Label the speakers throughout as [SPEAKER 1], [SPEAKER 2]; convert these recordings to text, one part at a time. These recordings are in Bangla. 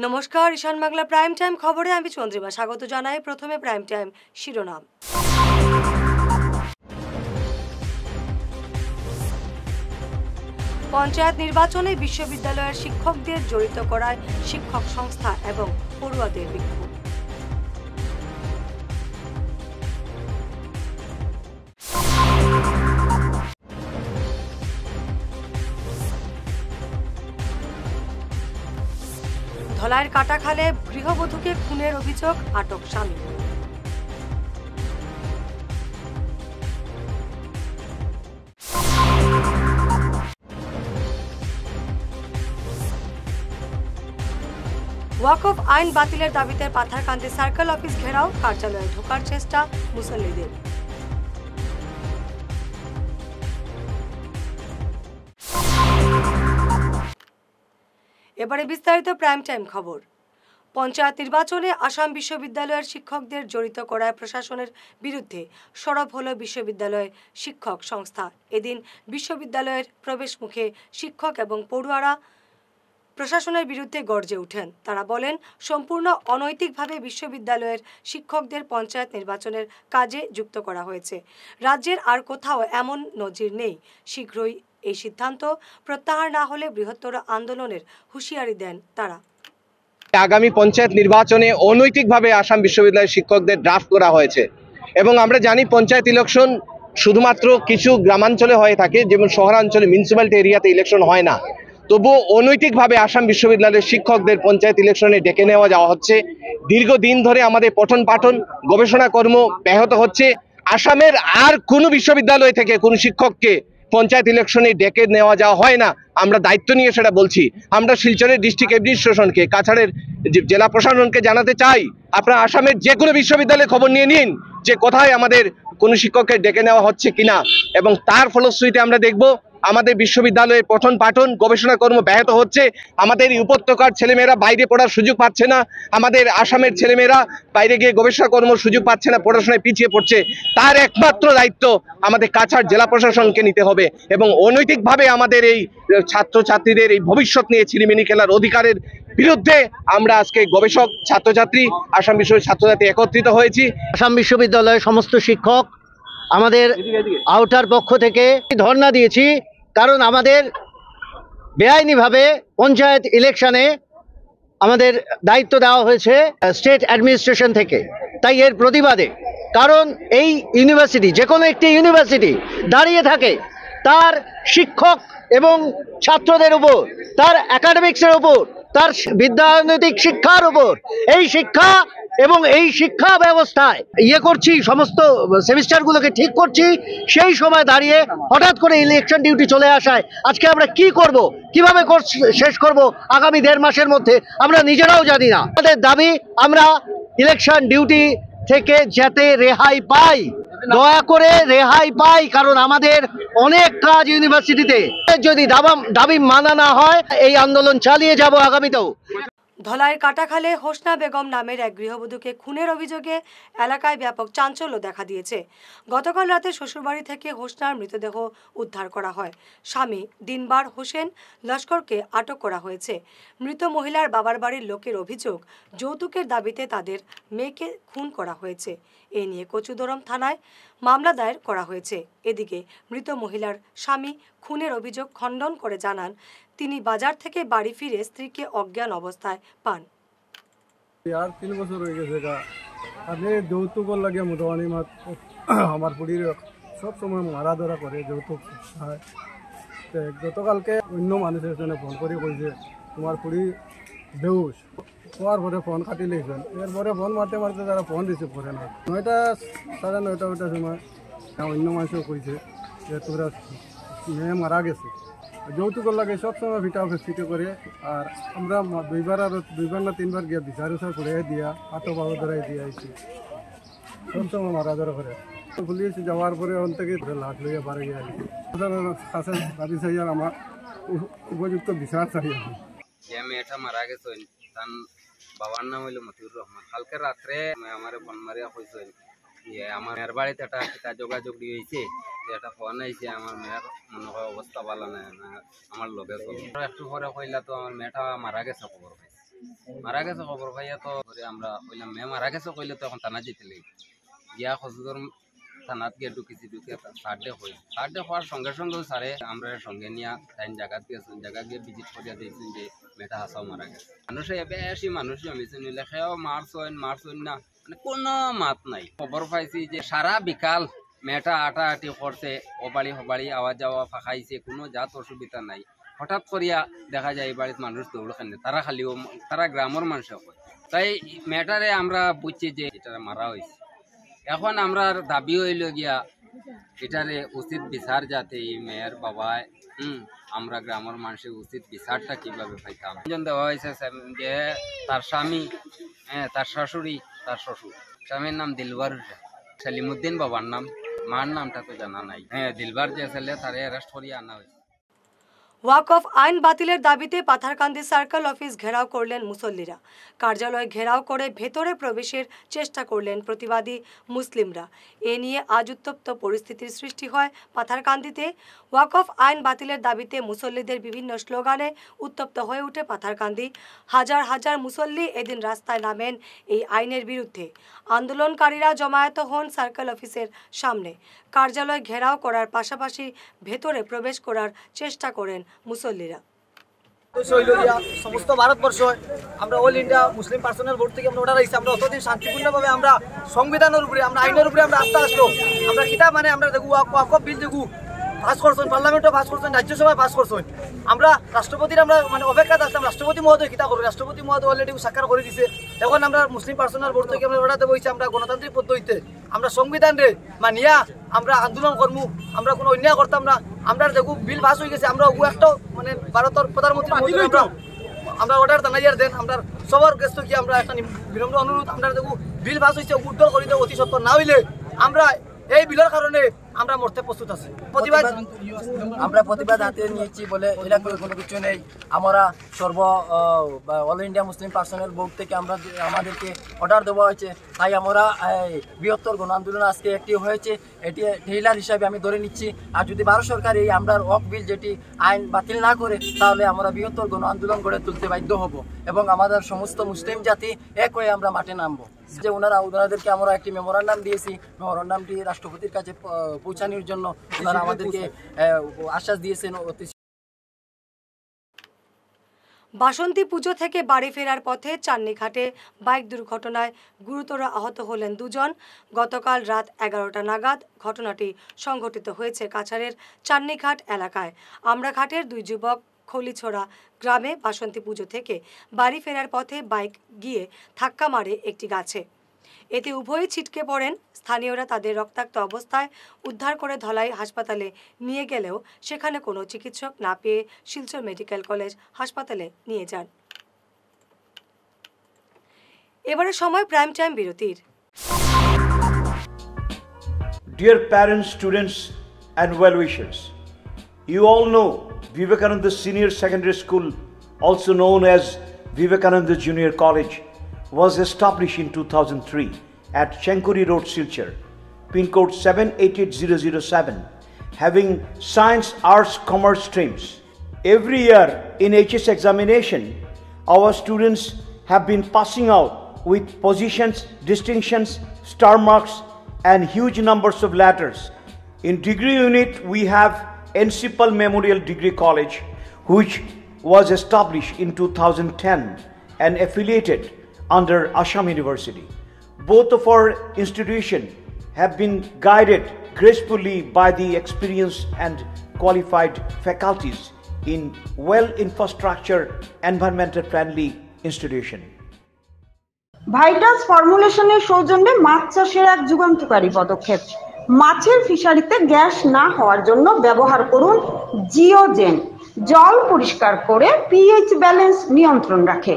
[SPEAKER 1] নমস্কার, ঈশান বাংলা প্রাইম টাইম খবরে আমি চন্দ্রিমা স্বাগত জানাই। প্রথমে প্রাইম টাইম শিরোনাম। পঞ্চায়েত নির্বাচনে বিশ্ববিদ্যালয়ের শিক্ষকদের জড়িত করায় শিক্ষক সংস্থা এবং পড়ুয়াদের বিক্ষোভ। ধলাইয়ের কাটাখালে গৃহবধূকে খুনের অভিযোগ, আটক স্বামী। ওয়াকফ আইন বাতিলের দাবিতে পাথারকান্দি সার্কেল অফিস ঘেরাও, কার্যালয়ে ঢোকার চেষ্টা মুসল্লিদের। এবারে বিস্তারিত প্রাইম টাইম খবর। পঞ্চায়েত নির্বাচনে আসাম বিশ্ববিদ্যালয়ের শিক্ষকদের জড়িত করায় প্রশাসনের বিরুদ্ধে সরব হল বিশ্ববিদ্যালয়ের শিক্ষক সংস্থা। এদিন বিশ্ববিদ্যালয়ের প্রবেশ মুখে শিক্ষক এবং পড়ুয়ারা প্রশাসনের বিরুদ্ধে গর্জে ওঠেন। তারা বলেন, সম্পূর্ণ অনৈতিকভাবে বিশ্ববিদ্যালয়ের শিক্ষকদের পঞ্চায়েত নির্বাচনের কাজে যুক্ত করা হয়েছে। রাজ্যের আর কোথাও এমন নজির নেই। শীঘ্রই এই সিদ্ধান্ত প্রত্যাহার না হলে বৃহত্তর আন্দোলনের হুঁশিয়ারি দেন তারা।
[SPEAKER 2] আগামী পঞ্চায়েত নির্বাচনে অনৈতিকভাবে আসাম বিশ্ববিদ্যালয়ের শিক্ষকদের ড্রাফট করা হয়েছে এবং আমরা জানি পঞ্চায়েত ইলেকশন শুধুমাত্র কিছু গ্রামাঞ্চলে হয়ে থাকে, যেমন শহরাঞ্চলে মিউনিসিপ্যালিটি এরিয়াতে ইলেকশন হয় না। তবুও অনৈতিকভাবে আসাম বিশ্ববিদ্যালয়ের শিক্ষকদের পঞ্চায়েত ইলেকশনে ডেকে নেওয়া যাওয়া হচ্ছে। দীর্ঘদিন ধরে আমাদের পঠন পাঠন গবেষণা কর্ম ব্যাহত হচ্ছে। আসামের আর কোনো বিশ্ববিদ্যালয় থেকে কোনো শিক্ষককে পঞ্চায়েত ইলেকশনে ডেকে নেওয়া যাওয়া হয় না। আমরা দায়িত্ব নিয়ে সেটা বলছি। আমরা শিলচরের ডিস্ট্রিক্ট অ্যাডমিনিস্ট্রেশনকে, কাছাড়ের জেলা প্রশাসনকে জানাতে চাই, আপনারা আসামের যে কোনো বিশ্ববিদ্যালয়ের খবর নিয়ে নিন যে কোথায় আমাদের কোনো শিক্ষককে ডেকে নেওয়া হচ্ছে কিনা, এবং তার ফলশ্রুতিতে আমরা দেখব আমাদের বিশ্ববিদ্যালয়ের পঠন পাঠন গবেষণা কর্ম ব্যাহত হচ্ছে। আমাদের এই উপত্যকার ছেলেমেয়েরা বাইরে পড়ার সুযোগ পাচ্ছে না, আমাদের আসামের ছেলেমেয়েরা বাইরে গিয়ে গবেষণা কর্মর সুযোগ পাচ্ছে না, পড়াশোনায় পিছিয়ে পড়ছে। তার একমাত্র দায়িত্ব আমাদের কাছাড় জেলা প্রশাসনকে নিতে হবে এবং অনৈতিকভাবে আমাদের এই ছাত্রছাত্রীদের এই ভবিষ্যৎ নিয়ে ছিনিমিনি খেলার অধিকারের বিরুদ্ধে আমরা আজকে গবেষক, ছাত্রছাত্রী, আসাম বিশ্ববিদ্যালয়ের ছাত্রছাত্রী একত্রিত হয়েছি।
[SPEAKER 3] আসাম বিশ্ববিদ্যালয়ের সমস্ত শিক্ষক আমাদের আউটার পক্ষ থেকে ধর্ণা দিয়েছি, কারণ আমাদের বেআইনিভাবে পঞ্চায়েত ইলেকশনে আমাদের দায়িত্ব দেওয়া হয়েছে স্টেট অ্যাডমিনিস্ট্রেশন থেকে। তাই এর প্রতিবাদে, কারণ এই ইউনিভার্সিটি, যে কোনো একটি ইউনিভার্সিটি দাঁড়িয়ে থাকে তার শিক্ষক এবং ছাত্রদের উপর, তার একাডেমিক্সের উপর, তার বিদ্যানৈতিক শিক্ষার উপর। এই শিক্ষা এবং এই শিক্ষা ব্যবস্থায় করছি, সমস্ত সেমিস্টারগুলোকে ঠিক করছি, সেই সময় দাঁড়িয়ে হঠাৎ করে ইলেকশন ডিউটি চলে আসায় আজকে আমরা কি করব, কিভাবে শেষ করব আগামী 1.5 মাসের মধ্যে আমরা নিজেরাও জানি না। আমাদের দাবি, আমরা ইলেকশন ডিউটি থেকে যাতে রেহাই পাই, দয়া করে রেহাই পাই, কারণ আমাদের অনেক কাজ ইউনিভার্সিটিতে। যদি দাবি মানা না হয় এই আন্দোলন চালিয়ে যাব আগামীতেও।
[SPEAKER 1] ধলাইয়ের কাটাখালে হোসনা বেগম নামের এক গৃহবধূকে খুনের অভিযোগে এলাকায় ব্যাপক চাঞ্চল্য দেখা দিয়েছে। গতকাল রাতে শ্বশুরবাড়ি থেকে হোসনার মৃতদেহ উদ্ধার করা হয়। স্বামী দিনবার হোসেন লস্করকে আটক করা হয়েছে। মৃত মহিলার বাবার বাড়ির লোকের অভিযোগ, যৌতুকের দাবিতে তাদের মেয়েকে খুন করা হয়েছে। এ নিয়ে কচুদরম থানায় মামলা দায়ের করা হয়েছে। এদিকে মৃত মহিলার স্বামী খুনের অভিযোগ খণ্ডন করে জানান, তিনি বাজার থেকে বাড়ি ফিরে স্ত্রীকে অজ্ঞান অবস্থায় পান।
[SPEAKER 4] আর 3 বছর হয়ে গেছে আপনি যৌতুকর লাগে মোটামুটি আমার পুরীর সব সময় মারা ধরা করে, যৌতুক হয়। গতকালকে অন্য মানুষের জন্য ফোন করে কইছে তোমার পুরী বেউস হওয়ার পরে ফোন কাটি লেগেছেন। এরপরে ফোন মারতে মারতে তারা ফোন রিসিভ করে না। 9টা সাড়ে 9টা ওইটার সময় অন্য মানুষও কইছে যে তোরা মেয়ে মারা গেছে। যৌতুকর লাগে সবসময় ভিটা ফিটে করে। আর আমরা দুইবার না 3বার গিয়ে বিচার উচার করে দিয়া হাতো বাবু ধরাই দিয়ে আইছি, সবসময় মারা ধরা করে। পুলিশ যাওয়ার পরে ওখান থেকে লাশ লইয়া বাড়ি গিয়ে কাছে দাবি চাই আর আমার উপযুক্ত বিচার চাই।
[SPEAKER 5] যে মেয়েটা মারা গেছে তার বাবার নাম হইল মতিউর রহমান। কালকে রাত্রে আমার ফোন মারিয়া কইছে যে আমার মেয়ের বাড়িতে একটা যোগাযোগ দিয়েছে, একটা ফোন আইছে আমার মেয়ের মনে হয় অবস্থা ভালো না, আমার লগে চলো। একটু পরে কইলা তো আমার মেয়েটা মারা গেছে, খবর পাইছে। মারা গেছে খবর পাইয়া তো আমরা কইলাম মেয়ে মারা গেছে কইলে তো এখন থানা যেতে লাগি গিয়া খোঁজদর থানাত গিয়ে ঢুকিছি ঢুকিয়া সারডে হওয়ার সঙ্গে সঙ্গে স্যারে আমরা সঙ্গে নিয়ে টাইম জায়গা গেছেন জায়গা গিয়ে ভিজিট করিয়া দিয়েছেন যে মেয়েটা হাসাও মারা গেছে মানুষে বেশি মানুষ জমিয়েছেন নিলে সেও মারছইন না মানে কোনো মাত নাই খবর পাইছি যে সারা বিকাল মেয়েটা আটাআটি করছে হবাড়ি আওয়াজ যাওয়া ফাঁকাইছে কোনো জাত অসুবিধা নাই হঠাৎ করিয়া দেখা যায় এই বাড়ির মানুষ দৌড় খানে তারা গ্রামের মানুষ হয় তাই মেয়েটারে আমরা বুঝছি যে এটা মারা হয়েছে এখন আমরা দাবি হইল গিয়া এটারে উচিত বিচার যাতে এই মেয়ের বাবায় আমরা গ্রামের মানুষের উচিত বিচারটা কিভাবে পাইতাম দেওয়া হয়েছে যে তার স্বামী তার শাশুড়ি তার শ্বশুর স্বামীর নাম দিলবার সেলিমুদ্দিন বাবার নাম মার নামটা তো জানা নাই দিলবার যে ছেলে তারে অ্যারেস্ট করিয়া আনা হয়েছে
[SPEAKER 1] ওয়াকফ আইন বাতিলের দাবিতে পাথারকান্দি সার্কেল অফিস ঘেরাও করলেন মুসল্লিরা কার্যালয় ঘেরাও করে ভেতরে প্রবেশের চেষ্টা করলেন প্রতিবাদী মুসলিমরা এ নিয়ে আজ উত্তপ্ত পরিস্থিতির সৃষ্টি হয় পাথারকান্দিতে ওয়াকফ আইন বাতিলের দাবিতে মুসল্লিদের বিভিন্ন স্লোগানে উত্তপ্ত হয়ে ওঠে পাথারকান্দি হাজার হাজার মুসল্লি এদিন রাস্তায় নামেন এই আইনের বিরুদ্ধে আন্দোলনকারীরা জমায়েত হন সার্কেল অফিসের সামনে কার্যালয় ঘেরাও করার পাশাপাশি ভেতরে প্রবেশ করার চেষ্টা করেন মুসল্লিরা
[SPEAKER 6] সমস্ত ভারতবর্ষ আমরা all India Muslim personal board থেকে আমরা অর্ডার আইছি আমরা অতদিন শান্তিপূর্ণভাবে আমরা সংবিধানের উপরে আমরা আইনের উপরে আমরা আস্থা আসলো আমরা কিতা মানে আমরা দেখু ওয়াকফ বিল দেখু পাস করছেন পার্লামেন্টও পাস করছেন রাজ্যসভায় পাস করছেন আমরা রাষ্ট্রপতির আমরা মানে অপেক্ষা আসলাম রাষ্ট্রপতি মহোদয় কিতা করবো রাষ্ট্রপতি মহোদয় অলরেডি সাক্ষাৎ করে দিছে এখন আমরা মুসলিম পার্সোনাল বোর্ড থেকে আমরা অর্ডার দেবো আমরা গণতান্ত্রিক পদ্ধতিতে আমরা সংবিধান রে মানিয়া আমরা আন্দোলন করবো আমরা কোনো অন্যায় করতাম না আমরা দেখু বিল পাস হয়ে গেছে আমরা একটা মানে ভারতের প্রধানমন্ত্রী আমরা অর্ডার জানাইয়ার দেন আমরা সবার কাছে কি আমরা একটা বিনম্র অনুরোধ আমরা দেখু বিল পাস হয়েছে উদ্ধার করি দেবো অতি সত্তর না হইলে আমরা এই বিলের কারণে আমরা মরতে প্রস্তুত আছি
[SPEAKER 7] আমরা প্রতিবাদ হাতে নিয়েছি বলে এরকম কোনো কিছু নেই আমরা all India Muslim personal board থেকে আমাদেরকে অর্ডার দেওয়া হয়েছে তাই আমরা বৃহত্তর গণ আন্দোলন আজকে একটি হয়েছে এটি ঢিলার হিসাবে আমি ধরে নিচ্ছি আর যদি ভারত সরকার এই আমরা ওয়াকফ বিল যেটি আইন বাতিল না করে তাহলে আমরা বৃহত্তর গণ আন্দোলন গড়ে তুলতে বাধ্য হব এবং আমাদের সমস্ত মুসলিম জাতি এক হয়ে আমরা মাঠে নামবো যে ওনাদেরকে আমরা একটি মেমোরান্ডাম দিয়েছি মেমোরান্ডামটি রাষ্ট্রপতির কাছে পৌঁছানোর জন্য ওনারা আমাদেরকে আশ্বাস দিয়েছেন।
[SPEAKER 1] বাসন্তী পুজো থেকে বাড়ি ফেরার পথে চান্নিঘাটে বাইক দুর্ঘটনায় গুরুতর আহত হলেন দুজন গতকাল রাত 11টা নাগাদ ঘটনাটি সংঘটিত হয়েছে কাছাড়ের চান্নিঘাট এলাকায় আমরাঘাটের দুই যুবক খলিছড়া গ্রামে বাসন্তী পুজো থেকে বাড়ি ফেরার পথে বাইক গিয়ে ধাক্কা মারে একটি গাছে এতে উভয়ই ছিটকে পড়েন স্থানীয়রা তাদের রক্তাক্ত অবস্থায় উদ্ধার করে ধলাই হাসপাতালে নিয়ে গেলেও সেখানে কোনো চিকিৎসক না পেয়ে শিলচর মেডিকেল কলেজ হাসপাতালে নিয়ে যান। এবারে সময় প্রাইম টাইম বিরতির।
[SPEAKER 8] Dear parents, students and well-wishers, you all know Vivekananda Senior Secondary School, also known as Vivekananda Junior College, was established in 2003 at Chenkuri Road, Silchar, pin code 788007, having science, arts, commerce streams. Every year in HS examination, our students have been passing out with positions, distinctions, star marks and huge numbers of letters. In degree unit, we have Encipal Memorial Degree College, which was established in 2010 and affiliated under Assam University. Both of our institutions have been guided gracefully by the experienced and qualified faculties in well-infrastructure, environmental-friendly institution.
[SPEAKER 9] Vital ফর্মুলেশনের সৌজন্যে মাছ চাষের এক যুগান্তকারী পদক্ষেপ। মাছের ফিশারিতে গ্যাস না হওয়ার জন্য ব্যবহার করুন জিওজেন। জল পরিষ্কার করে পিএইচ ব্যালেন্স নিয়ন্ত্রণ রাখে।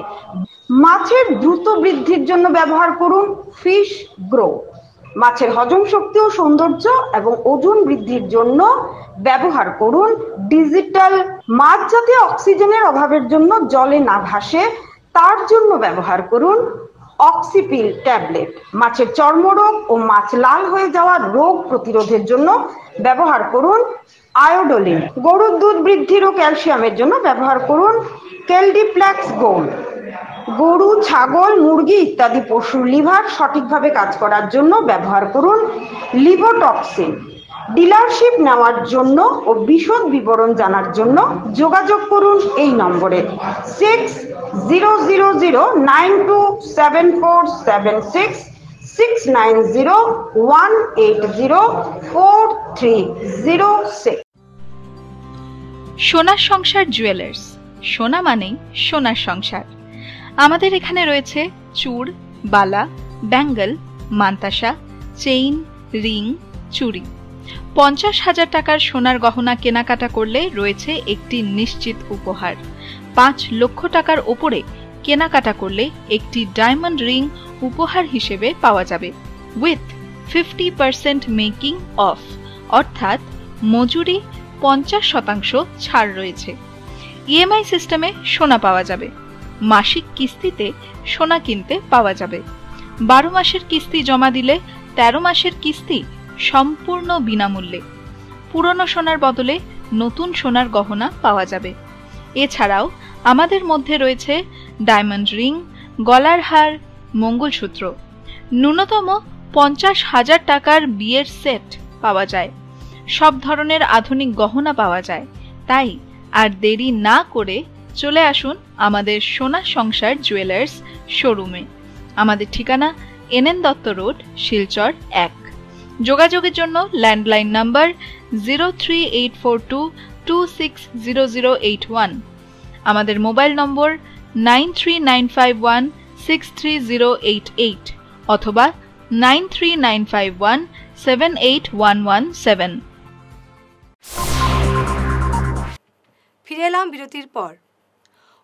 [SPEAKER 9] মাছের দ্রুত বৃদ্ধির জন্য ব্যবহার করুন ফিশ গ্রো। মাছের হজম শক্তি ও সৌন্দর্য এবং ওজন বৃদ্ধির জন্য ব্যবহার করুন ডিজিটাল। মাছ যাতে অক্সিজেনের অভাবের জন্য জলে না ভাসে তার জন্য ব্যবহার করুন অক্সিপিল ট্যাবলেট। মাছের চর্মরোগ ও মাছ লাল হয়ে যাওয়ার রোগ প্রতিরোধের জন্য ব্যবহার করুন আয়োডোলিন। গরুর দুধ বৃদ্ধির ও ক্যালসিয়ামের জন্য ব্যবহার করুন কেলডিপ্লেক্স গোল্ড। গরু, ছাগল, মুরগি ইত্যাদি পশুর লিভার সঠিকভাবে কাজ করার জন্য ব্যবহার করুন লিভোটক্সিন। ডিলারশিপ নেওয়ার জন্য ও বিশদ বিবরণ জানার জন্য যোগাযোগ করুন এই নম্বরে 6000927476 6901804306।
[SPEAKER 10] সোনার সংসার জুয়েলার্স, সোনা মানেই সোনার সংসার। আমাদের এখানে রয়েছে চূড়, বালা, ব্যাঙ্গল, মান্তাসা, চেইন, রিং, চুড়ি। 50,000 টাকার সোনার গহনা কেনাকাটা করলে রয়েছে একটি নিশ্চিত উপহার। 5 লক্ষ টাকার ওপরে কেনাকাটা করলে একটি ডায়মন্ড রিং উপহার হিসেবে পাওয়া যাবে উইথ 50% মেকিং অফ, অর্থাৎ মজুরি 50% ছাড় রয়েছে। ইএমআই সিস্টেমে সোনা পাওয়া যাবে। মাসিক কিস্তিতে সোনা কিনতে পাওয়া যাবে। 12 মাসের কিস্তি জমা দিলে 13 মাসের কিস্তি সম্পূর্ণ বিনামূল্যে। পুরনো সোনার বদলে নতুন সোনার গহনা পাওয়া যাবে। এছাড়াও আমাদের মধ্যে রয়েছে ডায়মন্ড রিং, গলার হার, মঙ্গলসূত্র। ন্যূনতম 50,000 টাকার বিয়ের সেট পাওয়া যায়। সব ধরনের আধুনিক গহনা পাওয়া যায়। তাই আর দেরি না করে চলে আসুন আমাদের সোনা সংসার জুয়েলার্স শোরুমে। আমাদের ঠিকানা NN দত্ত রোড, শিলচর 1। যোগাযোগের জন্য ল্যান্ডলাইন নাম্বার 03842260081, আমাদের মোবাইল নম্বর 9395163088 অথবা 9395178117।
[SPEAKER 1] ফিরে এলাম বিরতির পর।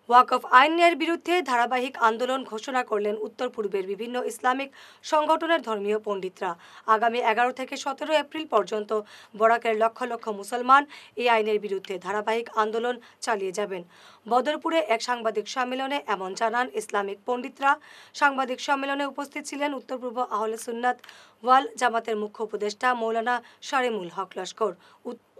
[SPEAKER 1] ওয়াকফ আইনের বিরুদ্ধে ধারাবাহিক আন্দোলন ঘোষণা করলেন উত্তর পূর্বের বিভিন্ন ইসলামিক সংগঠনের ধর্মীয় পণ্ডিতরা। আগামী 11 থেকে 17 এপ্রিল পর্যন্ত বরাকের লক্ষ লক্ষ মুসলমান এই আইনের বিরুদ্ধে ধারাবাহিক আন্দোলন চালিয়ে যাবেন। বদরপুরে এক সাংবাদিক সম্মেলনে এমন জানান ইসলামিক পণ্ডিতরা। সাংবাদিক সম্মেলনে উপস্থিত ছিলেন উত্তর পূর্ব আহলে সুন্নাত ওয়াল জামাতের মুখ্য উপদেষ্টা মৌলানা শারিমুল হক লস্কর,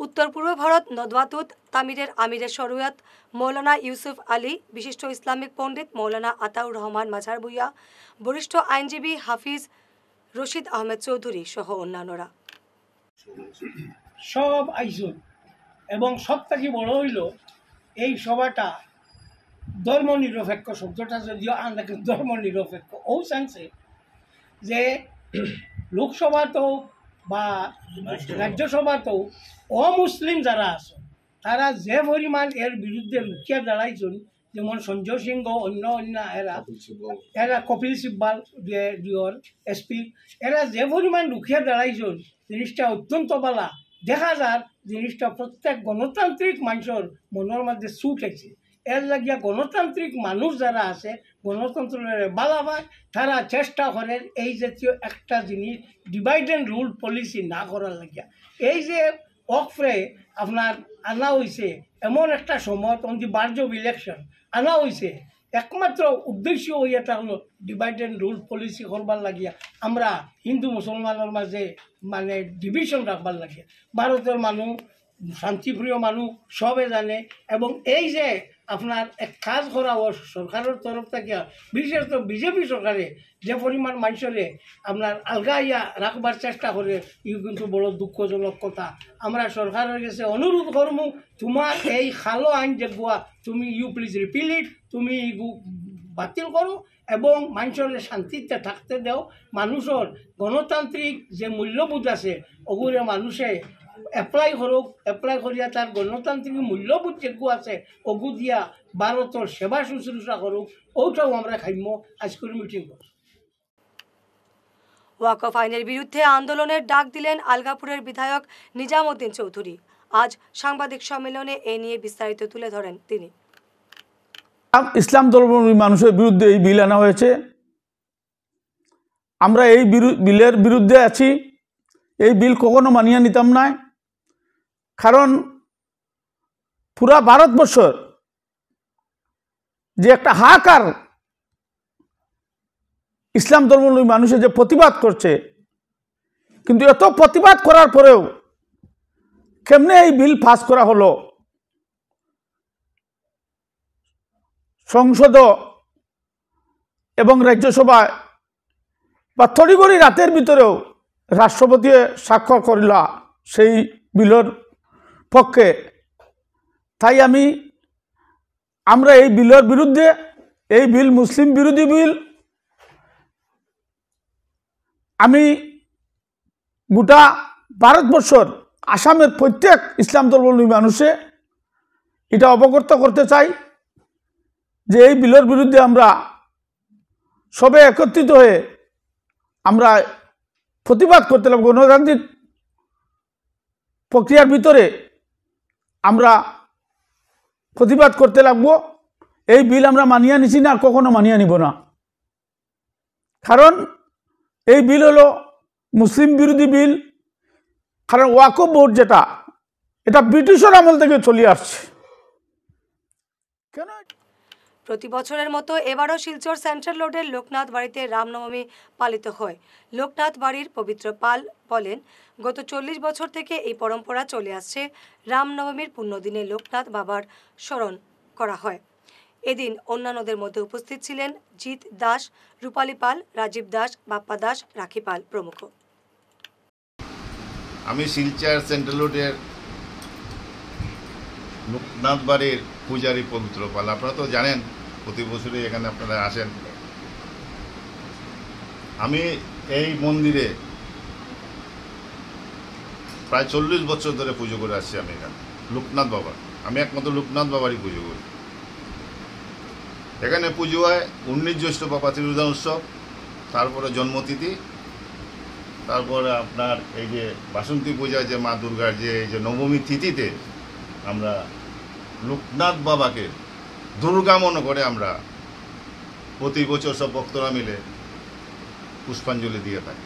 [SPEAKER 1] উত্তর পূর্ব ভারত নদওয়াতুত তামিরের আমিরের শরিয়ত মৌলানা ইউসুফ আলী, বিশিষ্ট ইসলামিক পণ্ডিত মৌলানা আতাউর রহমান মাঝার ভুইয়া, বরিষ্ঠ আইনজীবী হাফিজ রশিদ আহমেদ চৌধুরী সহ অন্যান্যরা।
[SPEAKER 11] সব আইসুন এবং সব থেকে বড় হইল এই সভাটা ধর্ম নিরপেক্ষ, শব্দটা যদিও আমরা ধর্ম নিরপেক্ষ ও চান্সে যে লোকসভাতেও বা রাজ্যসভাতেও অমুসলিম যারা আছে তারা যে পরিমাণ এর বিরুদ্ধে রুখিয়া দাঁড়াইছেন, যেমন সঞ্জয় সিংহ, অন্য এরা কপিল সিব্বাল ডিওর এসপি, এরা যে পরিমাণ রুখিয়া দাঁড়াইছেন জিনিসটা অত্যন্ত ভালো। দেখা যার জিনিসটা প্রত্যেক গণতান্ত্রিক মানুষের মনের মধ্যে ছুট আছে। এর লাগিয়া গণতান্ত্রিক মানুষ যারা আছে গণতন্ত্রের বালা পায়, তারা চেষ্টা করেন এই জাতীয় একটা জিনিস ডিভাইড অ্যান্ড রুল পলিসি না করার লাগিয়া। এই যে ওয়াকফে আপনার আনা হয়েছে এমন একটা সময় on the barge of election আনা হয়েছে, একমাত্র উদ্দেশ্য হইয়াটা হলো ডিভাইড অ্যান্ড রুল পলিসি করবার লাগিয়া আমরা হিন্দু মুসলমানের মাঝে মানে ডিভিশন রাখবার লাগিয়া। ভারতের মানুষ শান্তিপ্রিয় মানুষ সবে জানে, এবং এই যে আপনার এক কাজ করা সরকারের তরফ থেকে বিশেষত বিজেপি সরকারে যে পরিমাণ মানুষরে আপনার আলগাইয়া রাখবার চেষ্টা করে, ইউ কিন্তু বড় দুঃখজনক কথা। আমরা সরকারের কাছে অনুরোধ করবো, তোমার এই খালো আইন যেগুয়া তুমি ইউ প্লিজ রিপিল ইট, তুমি বাতিল করো এবং মানুষের শান্তিতে থাকতে দাও। মানুষের গণতান্ত্রিক যে মূল্যবোধ আছে ওগুলো মানুষে এপ্লাই করুক, এপ্লাই করিয়া তার গণতান্ত্রিক মূল্যবোধ যেগুলো আছে ওগু দিয়া ভারতের সেবা শুশ্রূষা করুক, ওটাও আমরা খাইম আজকের মিটিং করব।
[SPEAKER 1] ওয়াকফ আইনের বিরুদ্ধে আন্দোলনের ডাক দিলেন আলগাপুরের বিধায়ক নিজামউদ্দিন চৌধুরী। আজ সাংবাদিক সম্মেলনে এ নিয়ে বিস্তারিত তুলে ধরেন তিনি।
[SPEAKER 12] ইসলাম ধর্মাবলম্বী মানুষের বিরুদ্ধে এই বিল আনা হয়েছে। আমরা এই বিলের বিরুদ্ধে আছি। এই বিল কখনো মানিয়ে নিতাম না, কারণ পুরা ভারতবর্ষের যে একটা হাহাকার ইসলাম ধর্মাবলম্বী মানুষের যে প্রতিবাদ করছে, কিন্তু এত প্রতিবাদ করার পরেও কেমনে এই বিল পাস করা হলো? সংসদ এবং রাজ্যসভায় বা তড়িঘড়ি রাতের ভিতরেও রাষ্ট্রপতি স্বাক্ষর করিলা সেই বিলের পক্ষে। তাই আমরা এই বিলের বিরুদ্ধে, এই বিল মুসলিম বিরোধী বিল। আমি গোটা ভারতবর্ষর আসামের প্রত্যেক ইসলাম ধর্মাবলম্বী মানুষে এটা অবগত করতে চাই যে এই বিলের বিরুদ্ধে আমরা সবে একত্রিত হয়ে আমরা প্রতিবাদ করতে লাগব। গণতান্ত্রিক প্রক্রিয়ার ভিতরে আমরা প্রতিবাদ করতে লাগব। এই বিল আমরা মানিয়ে নিছি না, আর কখনো মানিয়ে নিব না। কারণ এই বিল হলো মুসলিম বিরোধী বিল। কারণ ওয়াকফ বোর্ড যেটা, এটা ব্রিটিশের আমল থেকে চলে আসছে। কেন
[SPEAKER 1] প্রতি বছরের মতো এবারও শিলচর সেন্ট্রাল রোডের লোকনাথ বাড়িতে রামনবমী পালিত হয়। লোকনাথ বাড়ির পবিত্র পাল বলেন, গত 40 বছর থেকে এই পরম্পরা চলে আসছে। রামনবমীর পুণ্যদিনে লোকনাথ বাবার স্মরণ করা হয়। এদিন অন্যান্যদের মধ্যে উপস্থিত ছিলেন জিৎ দাস, রূপালী পাল, রাজীব দাস, বাপ্পা দাস, রাখি পাল প্রমুখ।
[SPEAKER 13] আমি শিলচর সেন্ট্রাল রোডের লোকনাথ বাড়ির পূজারী পবিত্র পাল। আপনারা তো জানেন, প্রতি বছরই এখানে আপনারা আসেন। আমি এই মন্দিরে প্রায় 40 বছর ধরে পুজো করে আসছি। আমি এখানে লোকনাথ বাবা, আমি একমাত্র লোকনাথ বাবারই পুজো করি। এখানে পুজো হয় 19 জ্যৈষ্ঠ বাবা তিরুধান উৎসব, তারপরে জন্মতিথি, তারপরে আপনার এই যে বাসন্তী পূজা, যে মা দুর্গার যে এই যে নবমী তিথিতে আমরা লোকনাথ বাবাকে দুর্গা মনে করে আমরা প্রতি বছর সব ভক্তরা মিলে পুষ্পাঞ্জলি দিয়ে থাকি।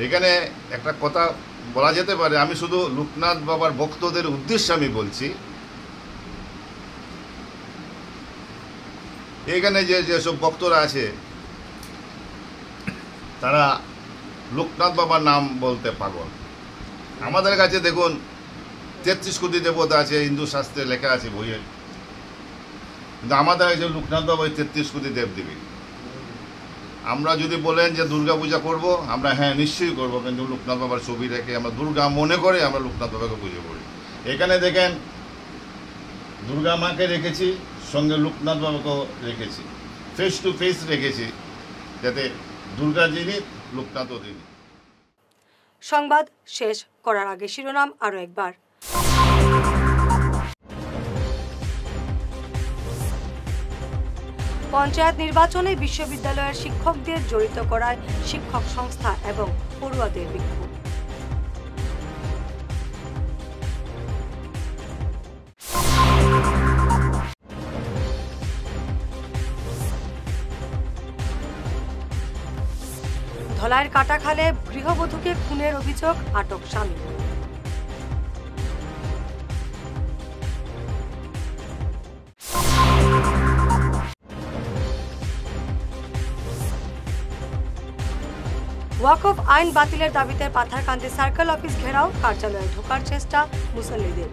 [SPEAKER 13] এখানে একটা কথা বলা যেতে পারে, আমি শুধু লোকনাথ বাবার ভক্তদের উদ্দেশ্যে আমি বলছি, এখানে যেসব ভক্তরা আছে তারা লোকনাথ বাবার নাম বলতে পাগল। আমাদের কাছে দেখুন 33 কোটি দেবতা আছে, হিন্দু শাস্ত্রে লেখা আছে বইয়ে, কিন্তু আমাদের কাছে লোকনাথ বাবা 33 কোটি দেবদেবী। আমরা যদি বলেন যে দুর্গা পূজা করব, আমরা হ্যাঁ নিশ্চয়ই করব, কিন্তু লোকনাথ বাবার ছবি রেখে আমরা দুর্গা মনে করে আমরা লোকনাথ বাবাকে পুজো করি। এখানে দেখেন দুর্গা মাকে রেখেছি, সঙ্গে লোকনাথ বাবাকেও রেখেছি, ফেস টু ফেস রেখেছি, যাতে দুর্গা যিনি লোকনাথও তিনি।
[SPEAKER 1] সংবাদ শেষ করার আগে শিরোনাম আরো একবার। পঞ্চায়েত নির্বাচনে বিশ্ববিদ্যালয়ের শিক্ষকদের জড়িত করায় শিক্ষক সংস্থা এবং পড়ুয়াদের বিক্ষোভ। ধলাইয়ের কাটাখালে গৃহবধূকে খুনের অভিযোগ, আটক স্বামী। ওয়াকফ আইন বাতিলের দাবিতে পাথারকান্দি সার্কেল অফিস ঘেরাও, কার্যালয়ে ঢোকার চেষ্টা মুসল্লিদের।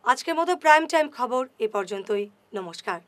[SPEAKER 1] আজকের মতো প্রাইম টাইম খবর এ পর্যন্তই। নমস্কার।